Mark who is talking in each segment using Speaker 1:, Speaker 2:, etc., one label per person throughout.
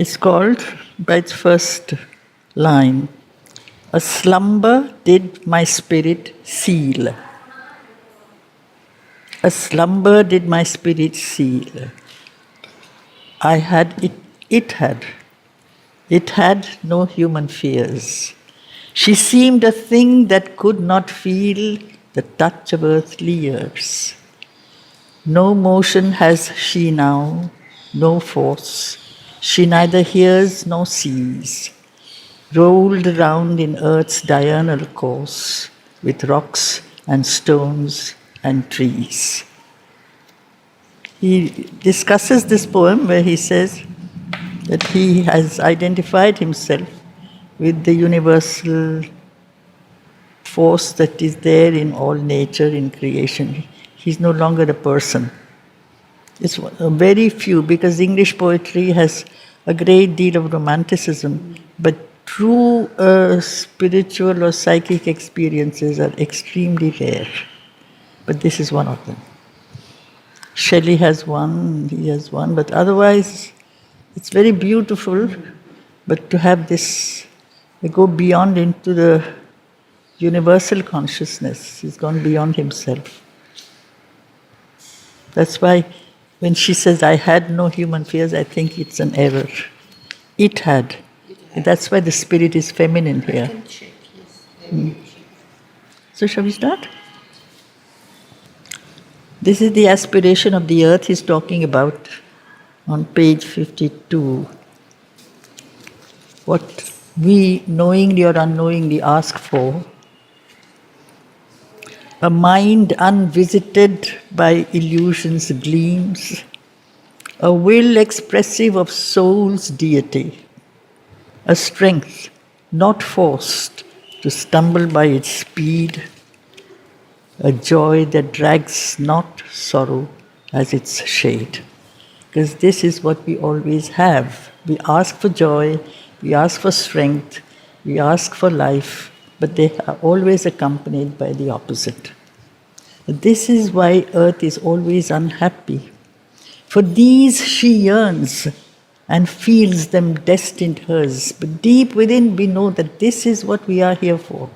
Speaker 1: It's called, by its first line, "A slumber did my spirit seal. A slumber did my spirit seal. I had it had no human fears. She seemed a thing that could not feel the touch of earthly years. No motion has she now, no force. She neither hears nor sees. Rolled around in earth's diurnal course, with rocks and stones and trees." He discusses this poem where he says that he has identified himself with the universal force that is there in all nature, in creation. He's no longer a person. It's very few, because English poetry has a great deal of romanticism, but true spiritual or psychic experiences are extremely rare. But this is one of them. Shelley has one, he has one, but otherwise it's very beautiful. But to have this, they go beyond into the universal consciousness. He's gone beyond himself. That's why when she says, "I had no human fears," I think it's an error. It had. That's why the spirit is feminine here. So shall we start? This is the aspiration of the earth he's talking about on page 52. What we knowingly or unknowingly ask for: a mind unvisited by illusion's gleams, a will expressive of soul's deity, a strength not forced to stumble by its speed, a joy that drags not sorrow as its shade. Because this is what we always have. We ask for joy, we ask for strength, we ask for life, but they are always accompanied by the opposite. This is why earth is always unhappy. For these she yearns and feels them destined hers. But deep within we know that this is what we are here for.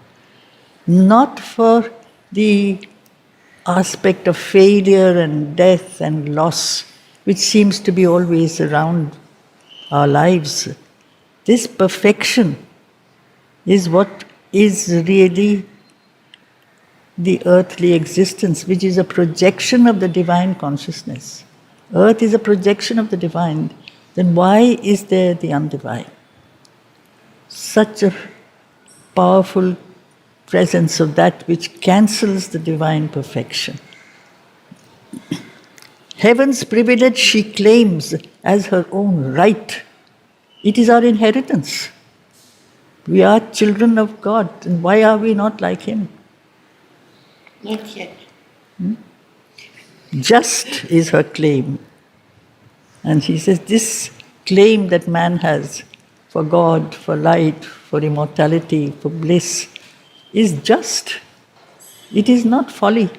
Speaker 1: Not for the aspect of failure and death and loss, which seems to be always around our lives. This perfection is what is really the earthly existence, which is a projection of the divine consciousness. Earth is a projection of the divine. Then why is there the undivine? Such a powerful presence of that which cancels the divine perfection. Heaven's privilege she claims as her own right. It is our inheritance. We are children of God, and why are we not like Him?
Speaker 2: Not yet.
Speaker 1: Just is her claim. And she says this claim that man has for God, for light, for immortality, for bliss, is just. It is not folly.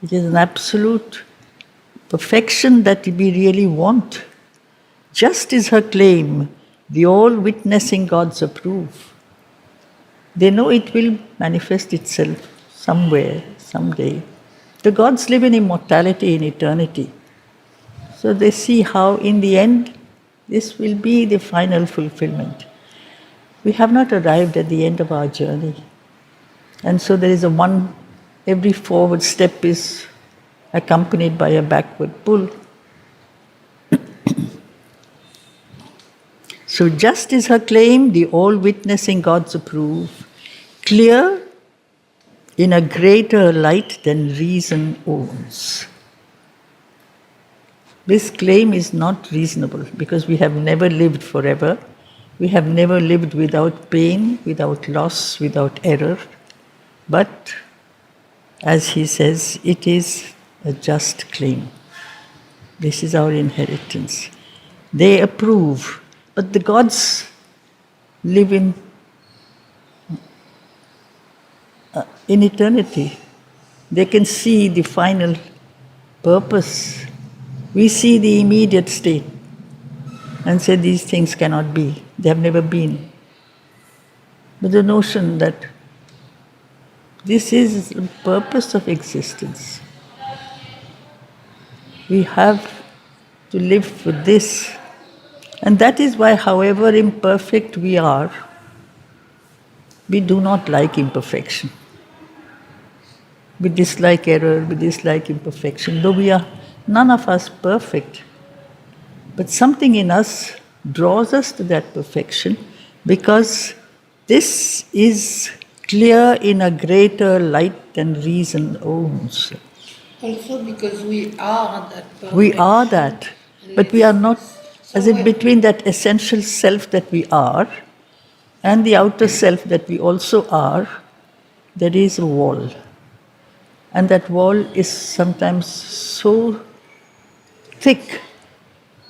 Speaker 1: It is an absolute perfection that we really want. Just is her claim, the all-witnessing gods approve. They know it will manifest itself somewhere, someday. The gods live in immortality, in eternity. So they see how in the end this will be the final fulfillment. We have not arrived at the end of our journey. And so there is every forward step is accompanied by a backward pull. So just is her claim, the all-witnessing gods approve, clear in a greater light than reason owns. This claim is not reasonable because we have never lived forever. We have never lived without pain, without loss, without error. But, as he says, it is a just claim. This is our inheritance. They approve, but the gods live in eternity. They can see the final purpose. We see the immediate state. and say these things cannot be, they have never been. But the notion that this is the purpose of existence. We have to live for this. And that is why, however imperfect we are, we do not like imperfection. We dislike error, we dislike imperfection, though we are none of us perfect. But something in us draws us to that perfection because this is clear in a greater light than reason owns.
Speaker 2: Also because we are that perfection.
Speaker 1: We are that, but we are not, as in between that essential self that we are and the outer self that we also are, there is a wall. And that wall is sometimes so thick,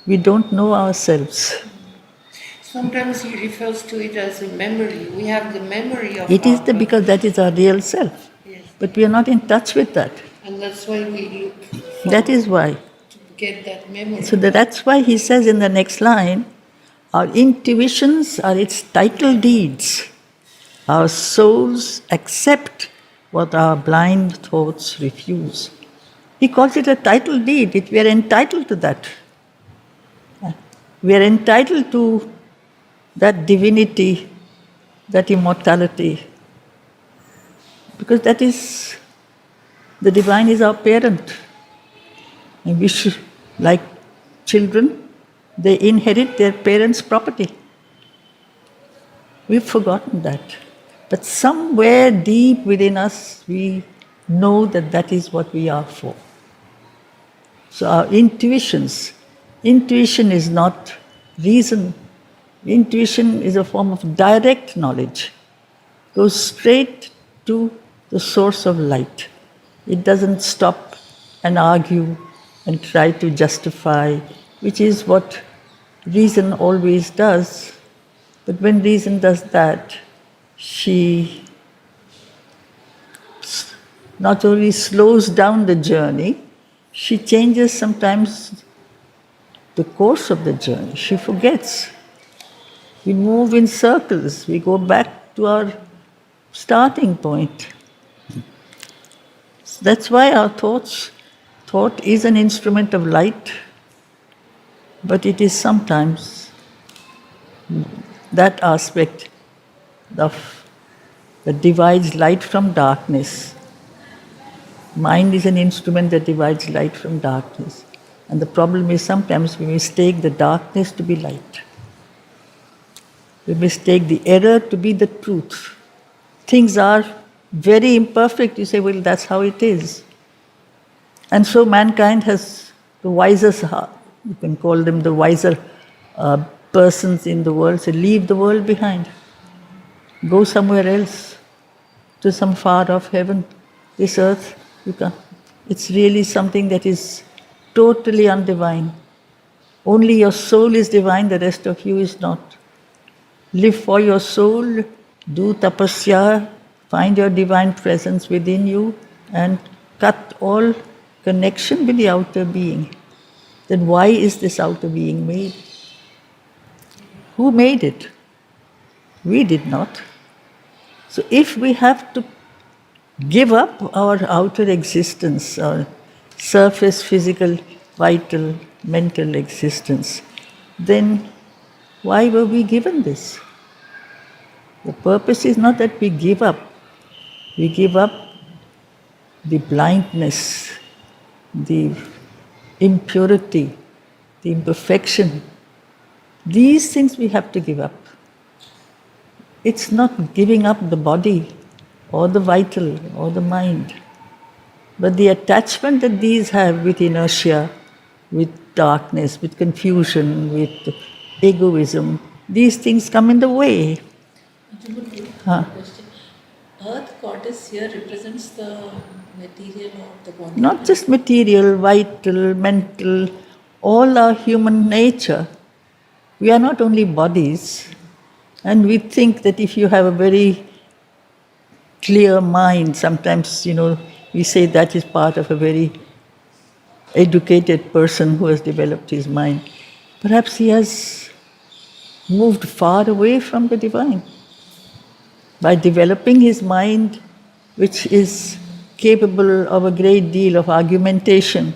Speaker 1: we don't know ourselves.
Speaker 2: Sometimes he refers to it as a memory. We have the memory of
Speaker 1: It is because that is our real self.
Speaker 2: Yes.
Speaker 1: But we are not in touch with that.
Speaker 2: And that's why we look for
Speaker 1: That is why.
Speaker 2: to get that memory.
Speaker 1: So that's why he says in the next line, our intuitions are its title deeds. Our souls accept what our blind thoughts refuse. He calls it a title deed. We are entitled to that. We are entitled to that divinity, that immortality. Because that is, the divine is our parent. And we should, like children, they inherit their parents' property. We've forgotten that. But somewhere deep within us, we know that that is what we are for. So our intuition is not reason. Intuition is a form of direct knowledge. Goes straight to the source of light. It doesn't stop and argue and try to justify, which is what reason always does. But when reason does that, she not only slows down the journey, she changes sometimes the course of the journey. She forgets. We move in circles. We go back to our starting point. That's why our thought is an instrument of light, but it is sometimes that aspect that divides light from darkness. Mind is an instrument that divides light from darkness. And the problem is sometimes we mistake the darkness to be light. We mistake the error to be the truth. Things are very imperfect. You say, well, that's how it is. And so mankind has the wisest, you can call them the wiser persons in the world, say, leave the world behind. Go somewhere else, to some far off heaven. This earth, you can't. It's really something that is totally undivine. Only your soul is divine, the rest of you is not. Live for your soul, do tapasya, find your divine presence within you, and cut all connection with the outer being. Then why is this outer being made? Who made it? We did not. So if we have to give up our outer existence, our surface, physical, vital, mental existence, then why were we given this? The purpose is not that we give up. We give up the blindness, the impurity, the imperfection. These things we have to give up. It's not giving up the body or the vital or the mind, but the attachment that these have with inertia, with darkness, with confusion, with egoism, these things come in the way.
Speaker 3: Jhumur, question. Earth goddess here represents the material or the body?
Speaker 1: Not just material, vital, mental, all our human nature. We are not only bodies, and we think that if you have a very clear mind, sometimes, we say that is part of a very educated person who has developed his mind. Perhaps he has moved far away from the divine. By developing his mind, which is capable of a great deal of argumentation,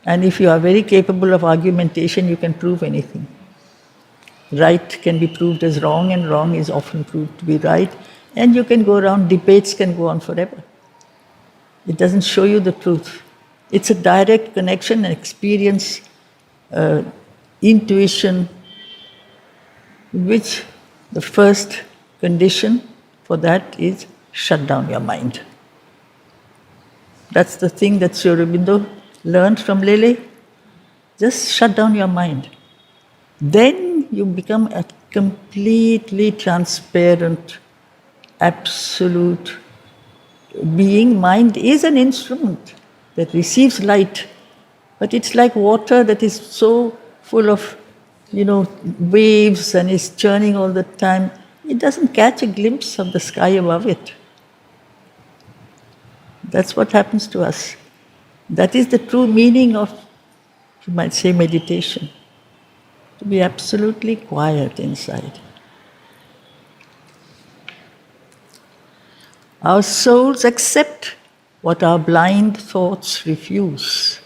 Speaker 1: and if you are very capable of argumentation, you can prove anything. Right can be proved as wrong, and wrong is often proved to be right, and you can go around, debates can go on forever. It doesn't show you the truth. It's a direct connection, an experience, intuition, which the first condition for that is shut down your mind. That's the thing that Sri Aurobindo learned from Lele. Just shut down your mind. Then you become a completely transparent, absolute being. Mind is an instrument that receives light, but it's like water that is so full of, waves and is churning all the time. It doesn't catch a glimpse of the sky above it. That's what happens to us. That is the true meaning of, you might say, meditation. To be absolutely quiet inside. Our souls accept what our blind thoughts refuse.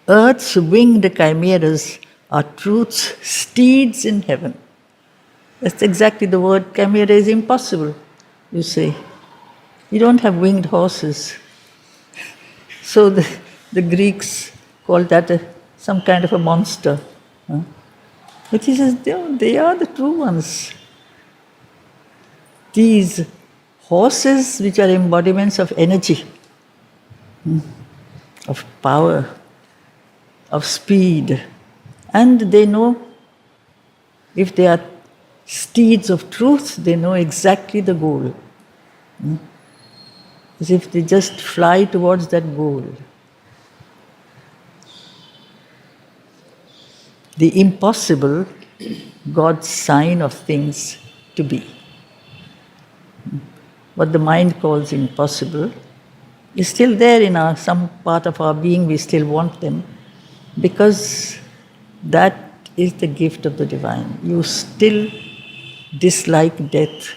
Speaker 1: Earth's winged chimeras are truth's steeds in heaven. That's exactly the word. Chimera is impossible, you say. You don't have winged horses. So the Greeks called that some kind of a monster. But he says, they are the true ones. These horses which are embodiments of energy, of power, of speed, and they know, if they are steeds of truth, they know exactly the goal. As if they just fly towards that goal. The impossible, God's sign of things to be. What the mind calls impossible is still there in some part of our being. We still want them, because that is the gift of the divine. You still dislike death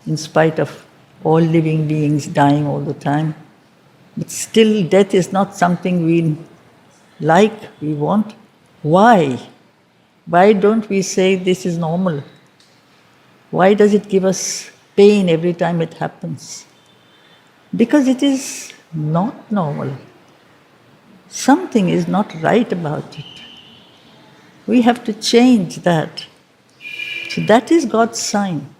Speaker 1: in spite of all living beings dying all the time. But still, death is not something we like, we want. Why? Why don't we say this is normal? Why does it give us pain every time it happens? Because it is not normal. Something is not right about it. We have to change that. So that is God's sign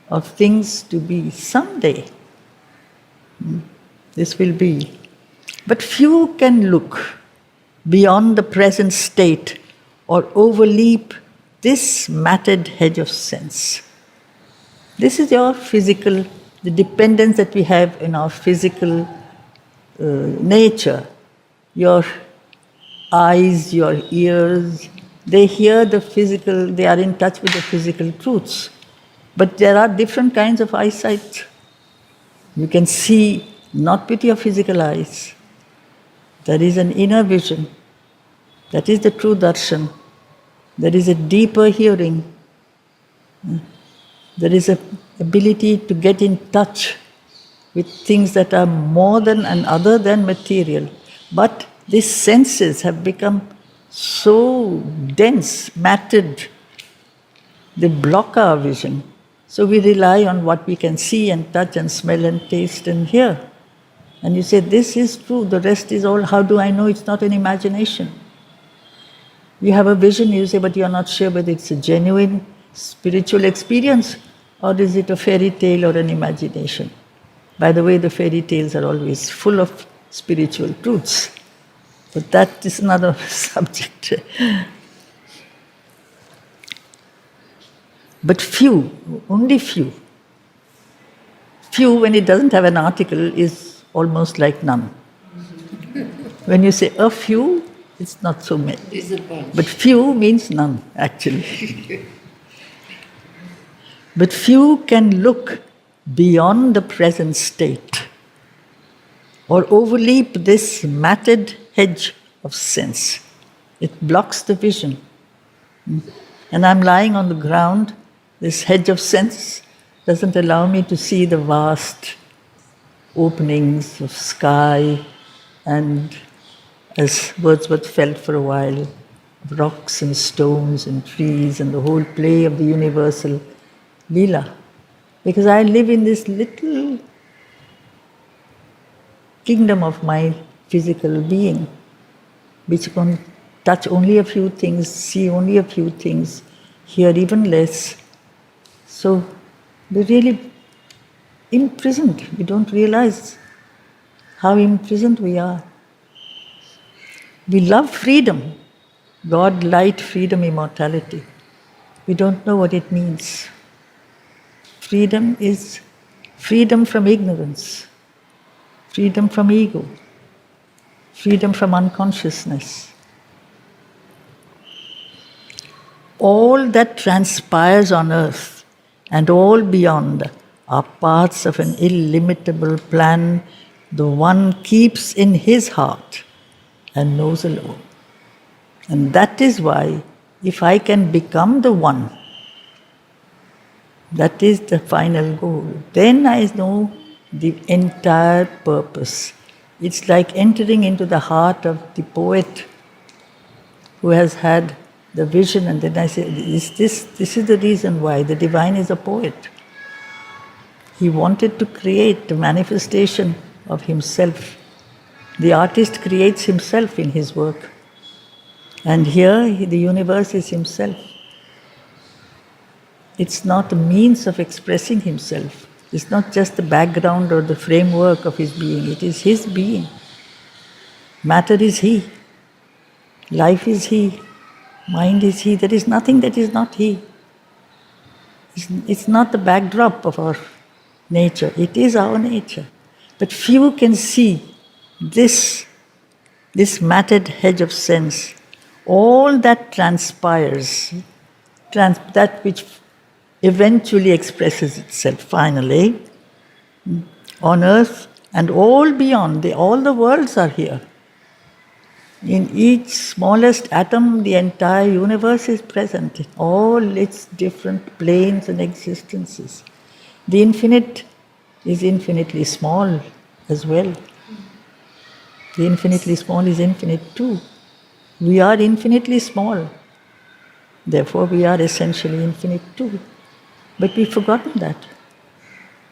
Speaker 1: of things to be someday. This will be. But few can look beyond the present state or overleap this matted hedge of sense. This is your physical, the dependence that we have in our physical nature. Your eyes, your ears, they hear the physical, they are in touch with the physical truths. But there are different kinds of eyesight. You can see not with your physical eyes. There is an inner vision. That is the true darshan. There is a deeper hearing. There is an ability to get in touch with things that are more than and other than material. But these senses have become so dense, matted, they block our vision. So we rely on what we can see and touch and smell and taste and hear. And you say, this is true, the rest is all, how do I know it's not an imagination? You have a vision, you say, but you're not sure whether it's a genuine spiritual experience or is it a fairy tale or an imagination. By the way, the fairy tales are always full of spiritual truths. But that is another subject. But few, only few. Few, when it doesn't have an article, is almost like none. When you say a few, it's not so many. But few means none, actually. But few can look beyond the present state or overleap this matted hedge of sense. It blocks the vision. And I'm lying on the ground. This hedge of sense doesn't allow me to see the vast openings of sky and, as Wordsworth felt for a while, rocks and stones and trees and the whole play of the universal Leela. Because I live in this little kingdom of my physical being, which can touch only a few things, see only a few things, hear even less. So we're really imprisoned. We don't realize how imprisoned we are. We love freedom. God, light, freedom, immortality. We don't know what it means. Freedom is freedom from ignorance, freedom from ego, freedom from unconsciousness. All that transpires on earth and all beyond are parts of an illimitable plan the one keeps in his heart and knows alone. And that is why, if I can become the one, that is the final goal, then I know the entire purpose. It's like entering into the heart of the poet who has had the vision, and then I say, this is the reason why the divine is a poet. He wanted to create the manifestation of himself. The artist creates himself in his work. And here, the universe is himself. It's not a means of expressing himself. It's not just the background or the framework of his being. It is his being. Matter is he. Life is he. Mind is he. There is nothing that is not he. It's not the backdrop of our nature. It is our nature. But few can see this matted hedge of sense. All that transpires, that which eventually expresses itself finally on earth and all beyond, all the worlds are here. In each smallest atom, the entire universe is present, in all its different planes and existences. The infinite is infinitely small as well. The infinitely small is infinite too. We are infinitely small. Therefore, we are essentially infinite too. But we've forgotten that.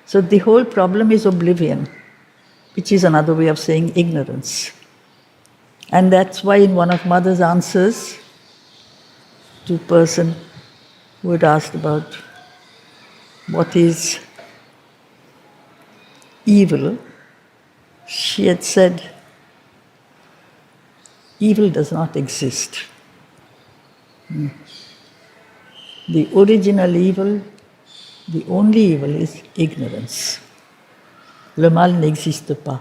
Speaker 1: So the whole problem is oblivion, which is another way of saying ignorance. And that's why in one of Mother's answers to a person who had asked about what is evil, she had said, evil does not exist. The original evil, the only evil is ignorance. Le mal n'existe pas.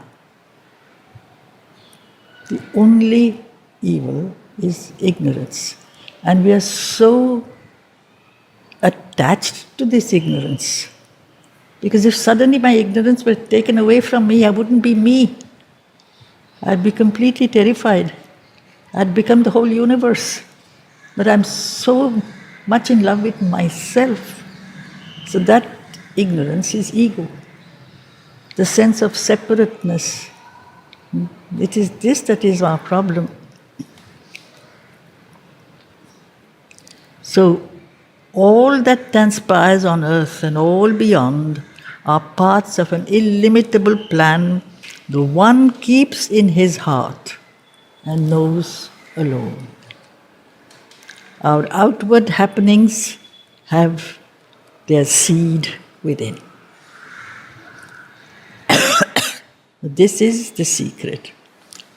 Speaker 1: The only evil is ignorance. And we are so attached to this ignorance. Because if suddenly my ignorance were taken away from me, I wouldn't be me. I'd be completely terrified. I'd become the whole universe. But I'm so much in love with myself. So that ignorance is ego. The sense of separateness. It is this that is our problem. So, all that transpires on earth and all beyond are parts of an illimitable plan the one keeps in his heart and knows alone. Our outward happenings have their seed within. This is the secret.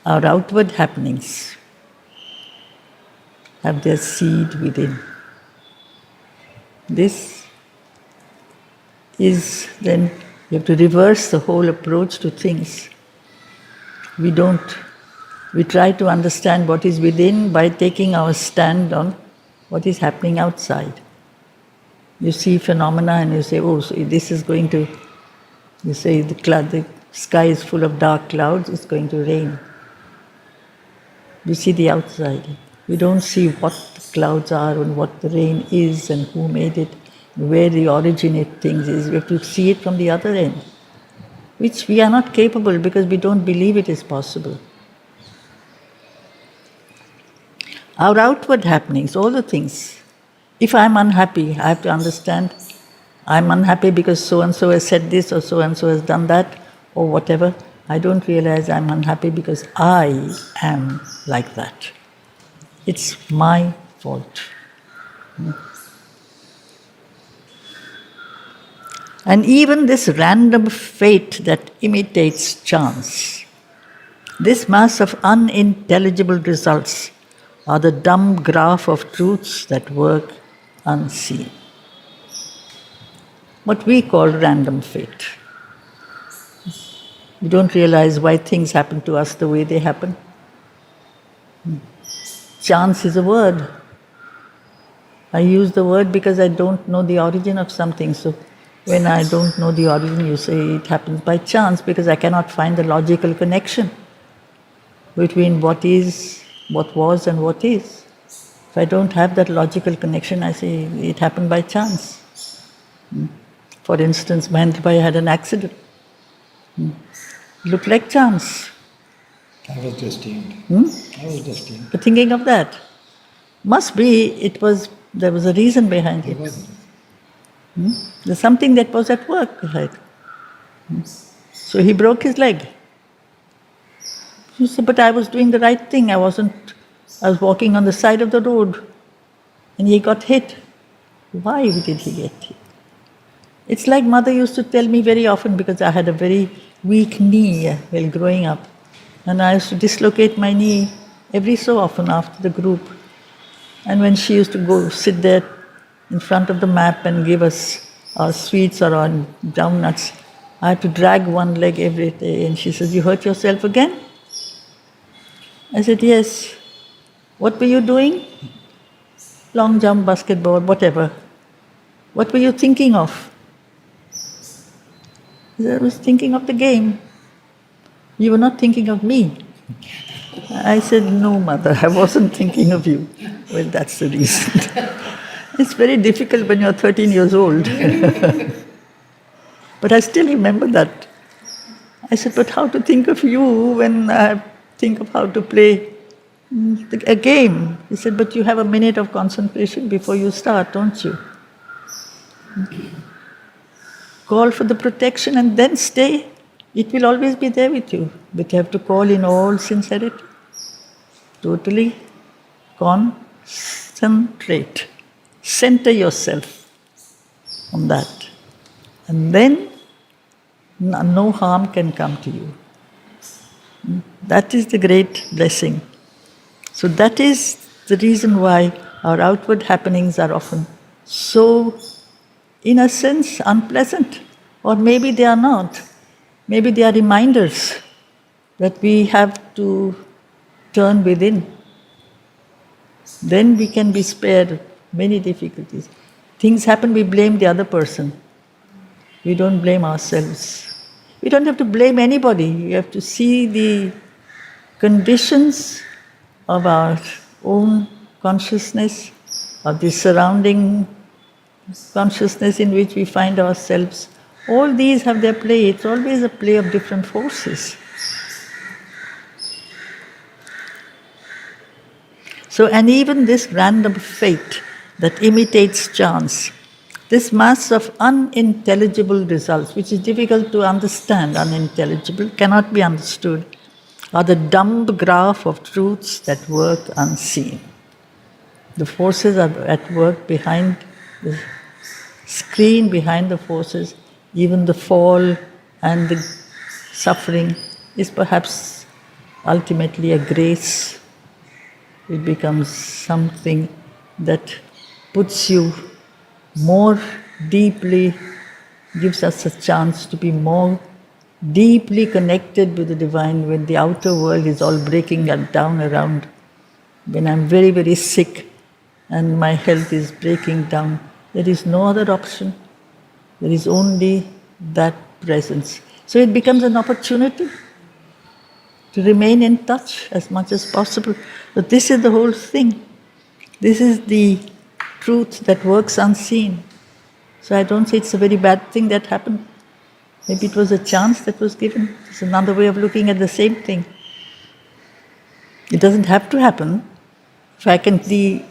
Speaker 1: Our outward happenings have their seed within. This is then, you have to reverse the whole approach to things. We try to understand what is within by taking our stand on what is happening outside. You see phenomena and you say, oh, so this is going to, you say the sky is full of dark clouds, it's going to rain. We see the outside. We don't see what the clouds are and what the rain is and who made it, where the originate things is. We have to see it from the other end, which we are not capable because we don't believe it is possible. Our outward happenings, all the things. If I'm unhappy, I have to understand I'm unhappy because so-and-so has said this or so-and-so has done that or whatever. I don't realize I'm unhappy because I am like that. It's my fault. And even this random fate that imitates chance, this mass of unintelligible results are the dumb graph of truths that work unseen. What we call random fate. We don't realize why things happen to us the way they happen. Chance is a word. I use the word because I don't know the origin of something. So when I don't know the origin, you say it happens by chance because I cannot find the logical connection between what is, what was, and what is. If I don't have that logical connection, I say it happened by chance. For instance, Mahendra Bhai had an accident. Looked like chance.
Speaker 4: I was destined. I was destined.
Speaker 1: But thinking of that, must be there was a reason behind it. There's something that was at work behind. So he broke his leg. He said, but I was doing the right thing. I was walking on the side of the road and he got hit. Why did he get hit? It's like mother used to tell me very often because I had a very weak knee while growing up. And I used to dislocate my knee every so often after the group. And when she used to go sit there in front of the map and give us our sweets or our donuts, I had to drag one leg every day. And she says, you hurt yourself again? I said, yes. What were you doing? Long jump, basketball, whatever. What were you thinking of? I was thinking of the game. You were not thinking of me. I said, no, mother, I wasn't thinking of you. Well, that's the reason. It's very difficult when you're 13 years old. But I still remember that. I said, but how to think of you when I think of how to play a game? He said, but you have a minute of concentration before you start, don't you? Call for the protection and then stay. It will always be there with you. But you have to call in all sincerity. Totally concentrate. Center yourself on that. And then no harm can come to you. That is the great blessing. So that is the reason why our outward happenings are often so, in a sense, unpleasant. Or maybe they are not. Maybe they are reminders that we have to turn within. Then we can be spared many difficulties. Things happen, we blame the other person. We don't blame ourselves. We don't have to blame anybody. We have to see the conditions of our own consciousness, of the surrounding consciousness in which we find ourselves. All these have their play. It's always a play of different forces. So, and even this random fate that imitates chance, this mass of unintelligible results, which is difficult to understand, unintelligible, cannot be understood, are the dumb graph of truths that work unseen. The forces are at work behind the screen, behind the forces. Even the fall and the suffering is perhaps ultimately a grace. It becomes something that puts you more deeply, gives us a chance to be more deeply connected with the divine when the outer world is all breaking down around. When I'm very, very sick and my health is breaking down, there is no other option. There is only that presence. So it becomes an opportunity to remain in touch as much as possible. But this is the whole thing. This is the truth that works unseen. So I don't say it's a very bad thing that happened. Maybe it was a chance that was given. It's another way of looking at the same thing. It doesn't have to happen. If I can be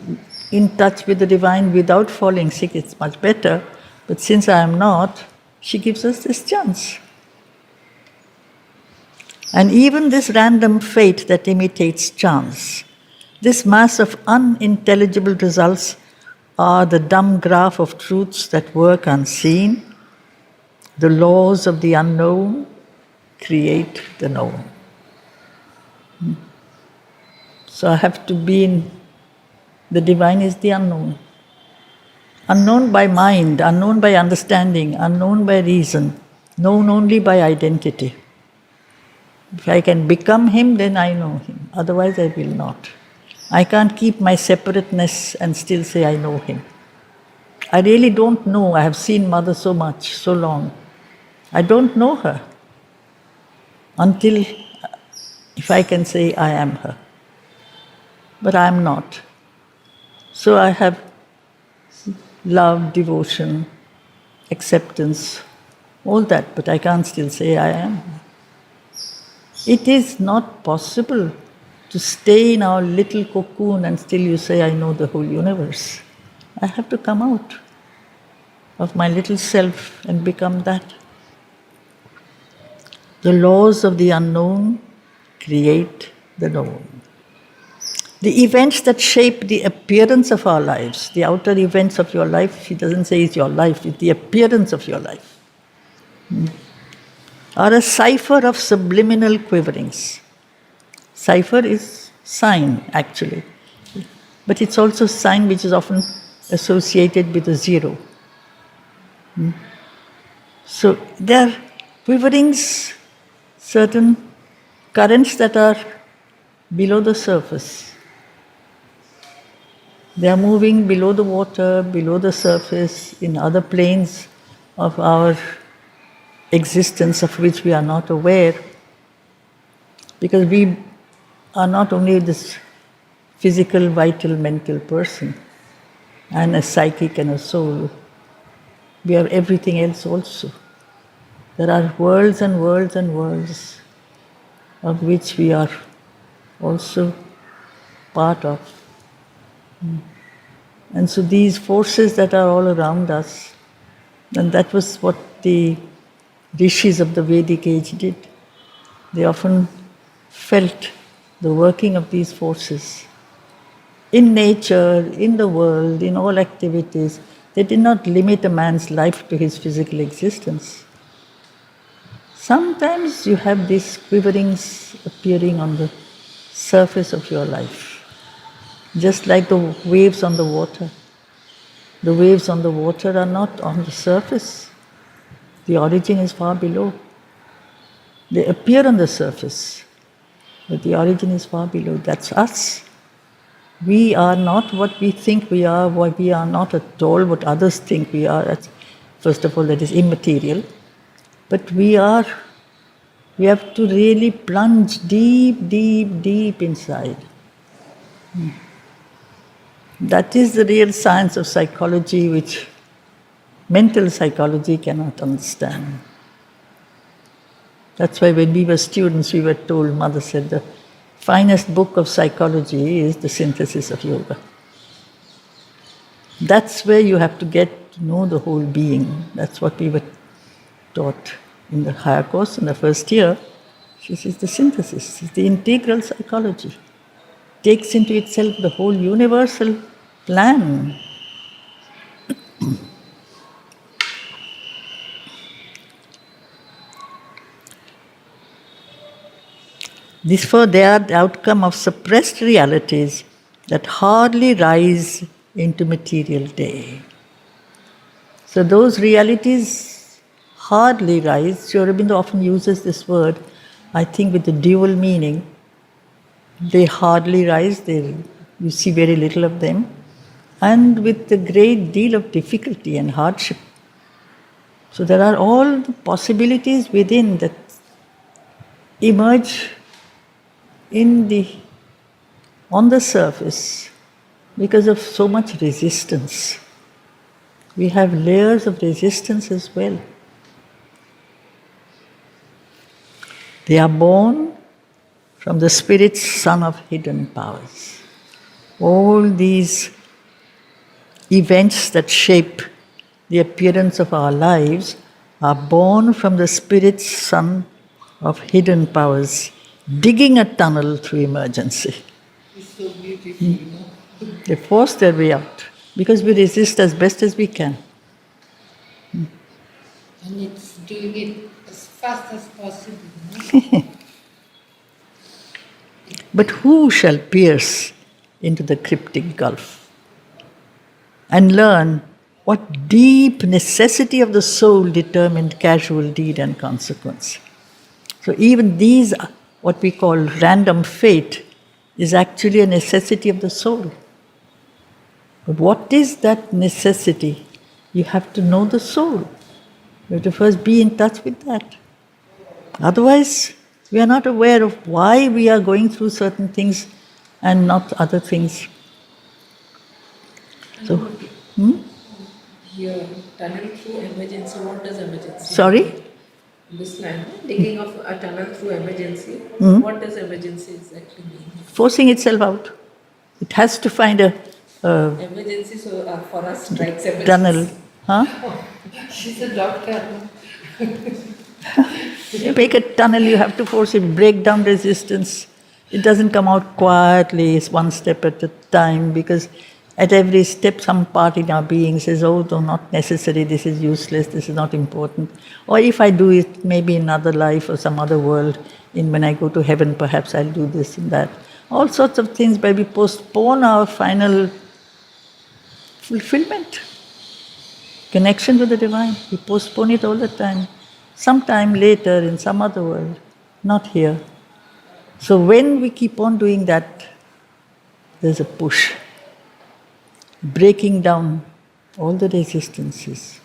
Speaker 1: in touch with the divine without falling sick, it's much better. But since I am not, she gives us this chance. And even this random fate that imitates chance, this mass of unintelligible results are the dumb graph of truths that work unseen. The laws of the unknown create the known. So I have to be in, the divine is the unknown. Unknown by mind, unknown by understanding, unknown by reason, known only by identity. If I can become him, then I know him. Otherwise, I will not. I can't keep my separateness and still say I know him. I really don't know. I have seen Mother so much, so long. I don't know her until if I can say I am her. But I am not. So I have love, devotion, acceptance, all that, but I can't still say I am. It is not possible to stay in our little cocoon and still you say, I know the whole universe. I have to come out of my little self and become that. The laws of the unknown create the known. The events that shape the appearance of our lives, the outer events of your life, she doesn't say it's your life, it's the appearance of your life, are a cipher of subliminal quiverings. Cipher is sign, actually. But it's also sign which is often associated with a zero. So there are quiverings, certain currents that are below the surface. They are moving below the water, below the surface, in other planes of our existence of which we are not aware. Because we are not only this physical, vital, mental person, and a psychic and a soul, we are everything else also. There are worlds and worlds and worlds of which we are also part of. And so these forces that are all around us, and that was what the rishis of the Vedic age did. They often felt the working of these forces. In nature, in the world, in all activities, they did not limit a man's life to his physical existence. Sometimes you have these quiverings appearing on the surface of your life. Just like the waves on the water. The waves on the water are not on the surface. The origin is far below. They appear on the surface, but the origin is far below. That's us. We are not what we think we are, we are not at all what others think we are. That's, first of all, that is immaterial. But we have to really plunge deep, deep, deep inside. That is the real science of psychology, which mental psychology cannot understand. That's why when we were students, we were told, Mother said, the finest book of psychology is the synthesis of yoga. That's where you have to get to know the whole being. That's what we were taught in the higher course in the first year. This is the synthesis, it's the integral psychology. Takes into itself the whole universal plan. These for they are the outcome of suppressed realities that hardly rise into material day. So those realities hardly rise. Sri Aurobindo often uses this word, I think with the dual meaning. They hardly rise, you see very little of them, and with a great deal of difficulty and hardship. So there are all the possibilities within that emerge on the surface because of so much resistance. We have layers of resistance as well. They are born from the spirit's sun of hidden powers. All these events that shape the appearance of our lives are born from the spirit's sun of hidden powers, digging a tunnel through emergency.
Speaker 2: It's so beautiful, you know.
Speaker 1: They force their way out because we resist as best as we can.
Speaker 2: And it's doing it as fast as possible, you know?
Speaker 1: But who shall pierce into the cryptic gulf and learn what deep necessity of the soul determined casual deed and consequence? So even these, what we call random fate, is actually a necessity of the soul. But what is that necessity? You have to know the soul. You have to first be in touch with that. Otherwise, we are not aware of why we are going through certain things and not other things. So,
Speaker 3: Here, tunnel through emergency. What does emergency?
Speaker 1: sorry?
Speaker 3: This line, digging of a tunnel through emergency. What does emergency exactly mean?
Speaker 1: Forcing itself out. It has to find a
Speaker 3: Emergency, so for us, strikes emergency.
Speaker 1: tunnel. Huh?
Speaker 2: She's a doctor.
Speaker 1: You make a tunnel, you have to force it, break down resistance. It doesn't come out quietly, it's one step at a time, because at every step some part in our being says, oh, no, not necessary, this is useless, this is not important. Or if I do it, maybe in another life or some other world, when I go to heaven, perhaps I'll do this and that. All sorts of things, but we postpone our final fulfillment, connection to the divine. We postpone it all the time. Sometime later in some other world, not here. So when we keep on doing that, there's a push, breaking down all the resistances.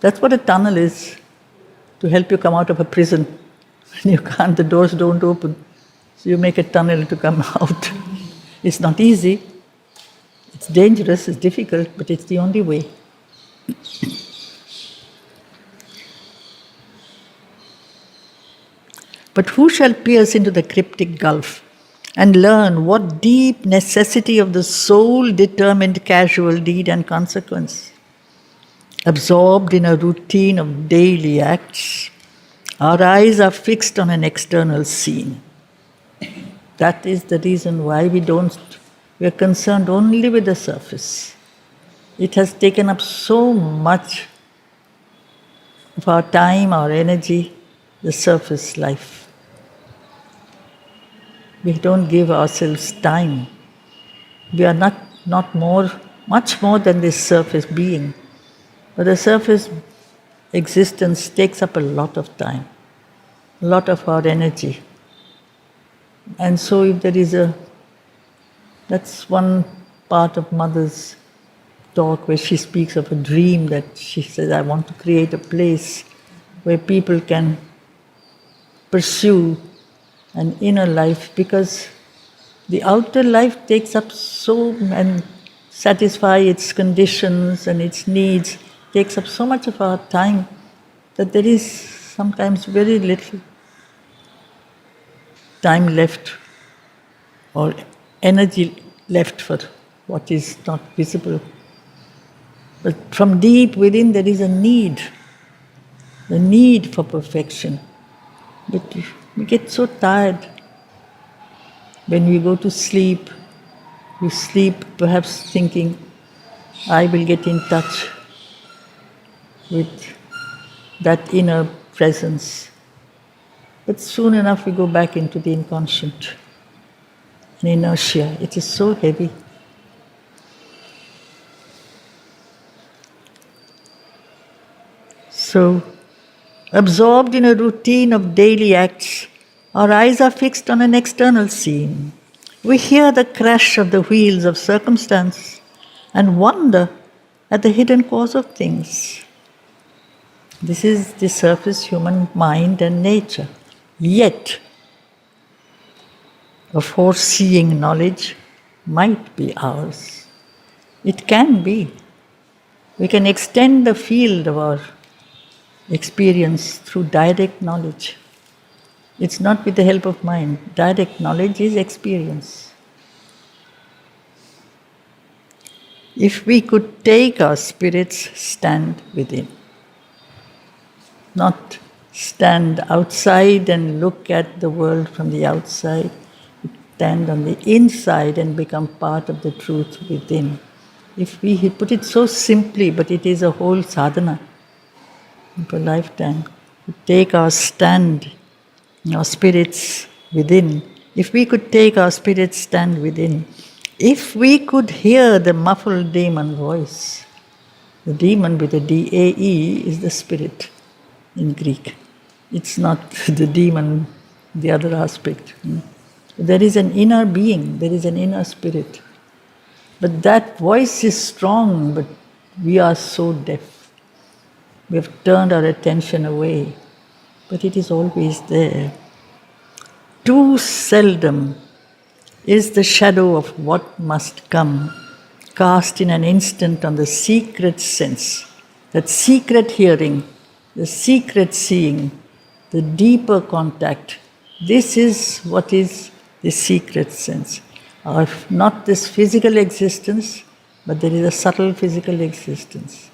Speaker 1: That's what a tunnel is, to help you come out of a prison. You can't, the doors don't open. So you make a tunnel to come out. It's not easy, it's dangerous, it's difficult, but it's the only way. But who shall pierce into the cryptic gulf and learn what deep necessity of the soul determined casual deed and consequence? Absorbed in a routine of daily acts, our eyes are fixed on an external scene. That is the reason why we are concerned only with the surface. It has taken up so much of our time, our energy, the surface life. We don't give ourselves time. We are much more than this surface being. But the surface existence takes up a lot of time, a lot of our energy. And so if there is that's one part of Mother's talk where she speaks of a dream, that she says, I want to create a place where people can pursue an inner life, because the outer life takes up and satisfy its conditions and its needs, takes up so much of our time that there is sometimes very little time left or energy left for what is not visible. But from deep within there is a need, the need for perfection. But we get so tired. When we go to sleep, we sleep perhaps thinking, I will get in touch with that inner presence. But soon enough we go back into the inconscient, an inertia. It is so heavy. So, absorbed in a routine of daily acts, our eyes are fixed on an external scene. We hear the crash of the wheels of circumstance and wonder at the hidden cause of things. This is the surface human mind and nature. Yet, a foreseeing knowledge might be ours. It can be. We can extend the field of our experience through direct knowledge. It's not with the help of mind. Direct knowledge is experience. If we could take our spirit's stand within, not stand outside and look at the world from the outside, stand on the inside and become part of the truth within. If we put it so simply, but it is a whole sadhana of a lifetime, to take our stand, our spirits within. If we could take our spirits stand within, if we could hear the muffled demon voice, the demon with a D-A-E is the spirit in Greek. It's not the demon, the other aspect. There is an inner being, there is an inner spirit. But that voice is strong, but we are so deaf. We have turned our attention away, but it is always there. Too seldom is the shadow of what must come cast in an instant on the secret sense, that secret hearing, the secret seeing, the deeper contact. This is what is the secret sense. Not this physical existence, but there is a subtle physical existence.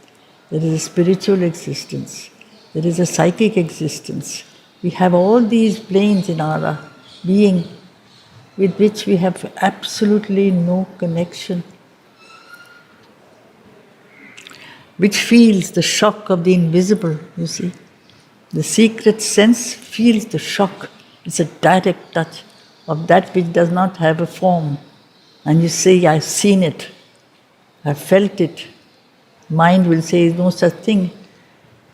Speaker 1: There is a spiritual existence. There is a psychic existence. We have all these planes in our being with which we have absolutely no connection, which feels the shock of the invisible, you see. The secret sense feels the shock. It's a direct touch of that which does not have a form. And you say, I've seen it, I've felt it. Mind will say, no such thing.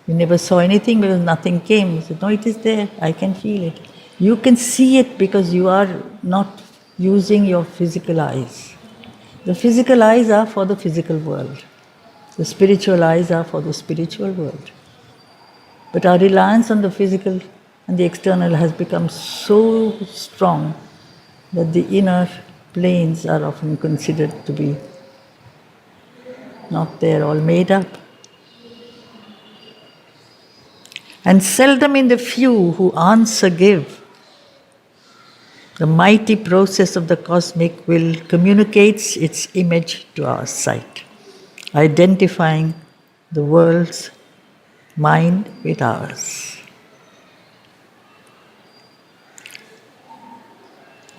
Speaker 1: You never saw anything because nothing came. You say, no, it is there, I can feel it. You can see it because you are not using your physical eyes. The physical eyes are for the physical world. The spiritual eyes are for the spiritual world. But our reliance on the physical and the external has become so strong that the inner planes are often considered to be not there, all made up. And seldom in the few who answer give, the mighty process of the cosmic will communicates its image to our sight, identifying the world's mind with ours.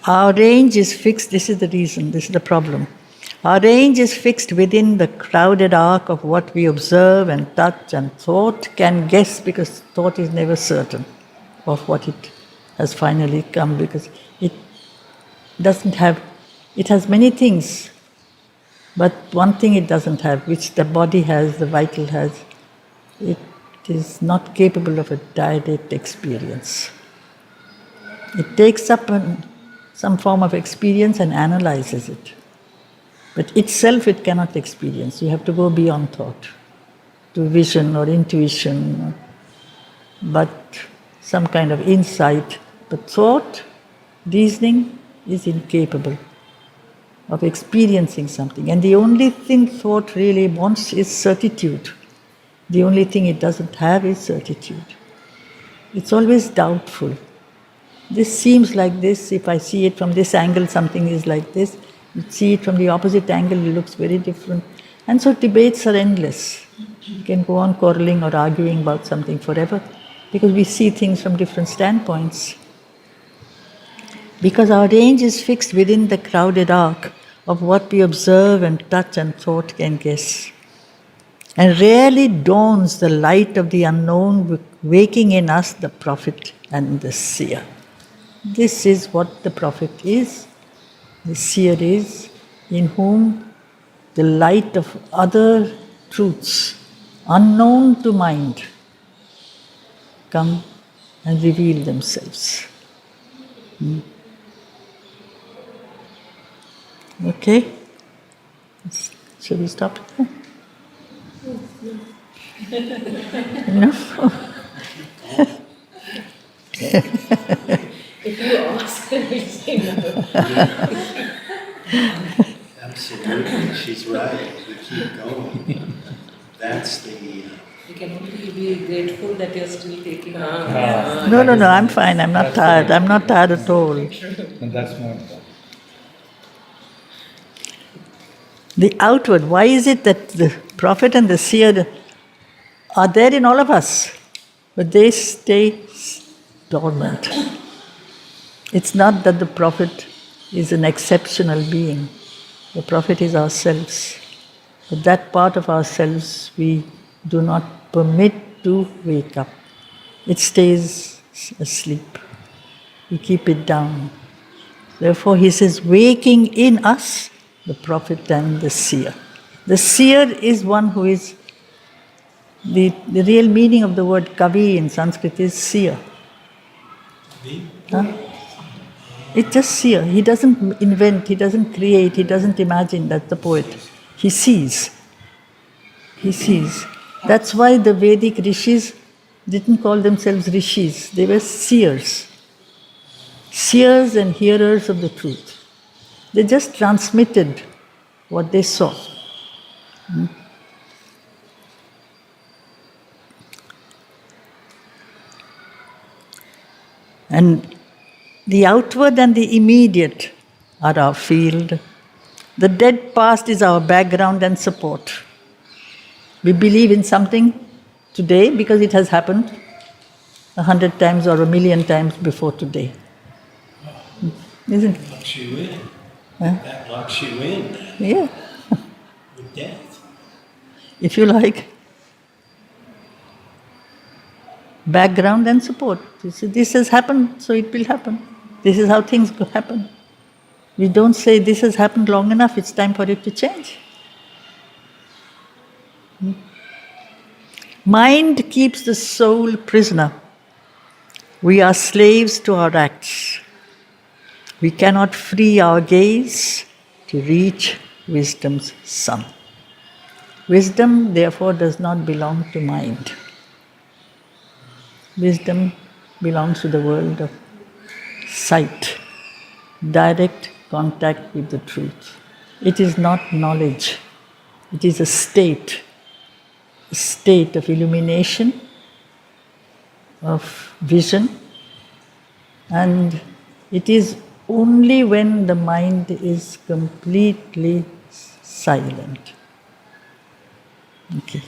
Speaker 1: Our range is fixed, this is the reason, this is the problem. Our range is fixed within the crowded arc of what we observe and touch and thought can guess, because thought is never certain of what it has finally come, because it doesn't have, it has many things, but one thing it doesn't have, which the body has, the vital has, it is not capable of a direct experience. It takes up some form of experience and analyzes it. But itself it cannot experience. You have to go beyond thought, to vision or intuition, but some kind of insight. But thought, reasoning, is incapable of experiencing something. And the only thing thought really wants is certitude. The only thing it doesn't have is certitude. It's always doubtful. This seems like this, if I see it from this angle, something is like this. You see it from the opposite angle, it looks very different. And so debates are endless. You can go on quarreling or arguing about something forever, because we see things from different standpoints. Because our range is fixed within the crowded arc of what we observe and touch and thought can guess. And rarely dawns the light of the unknown, waking in us the prophet and the seer. This is what the prophet is, the seer is, in whom the light of other truths, unknown to mind, come and reveal themselves. Okay? Should we stop here? No?
Speaker 3: If you ask, I say no.
Speaker 5: Absolutely, she's right. keep going. That's the,
Speaker 3: We can only be grateful that you're still taking
Speaker 1: No, I'm fine. I'm not tired. I'm not tired at all.
Speaker 4: And that's more important.
Speaker 1: The outward, why is it that the prophet and the seer are there in all of us, but they stay dormant? It's not that the prophet is an exceptional being. The prophet is ourselves. But that part of ourselves we do not permit to wake up. It stays asleep. We keep it down. Therefore, he says, waking in us, the prophet and the seer. The seer is one who is, the real meaning of the word kavi in Sanskrit is seer. Huh? It's just seer. He doesn't invent, he doesn't create, he doesn't imagine. That's the poet. He sees. He sees. That's why the Vedic rishis didn't call themselves rishis. They were seers. Seers and hearers of the truth. They just transmitted what they saw. And the outward and the immediate are our field. The dead past is our background and support. We believe in something today because it has happened 100 times or 1,000,000 times before today. Isn't it?
Speaker 5: locks you in.
Speaker 1: Huh?
Speaker 5: That locks you in
Speaker 1: Yeah,
Speaker 5: with death.
Speaker 1: if you like. Background and support. You see, this has happened, so it will happen. This is how things happen. We don't say this has happened long enough, it's time for it to change. Mind keeps the soul prisoner. We are slaves to our acts. We cannot free our gaze to reach wisdom's sun. Wisdom, therefore, does not belong to mind. Wisdom belongs to the world of sight, direct contact with the truth. It is not knowledge, it is a state of illumination, of vision, and it is only when the mind is completely silent. Okay.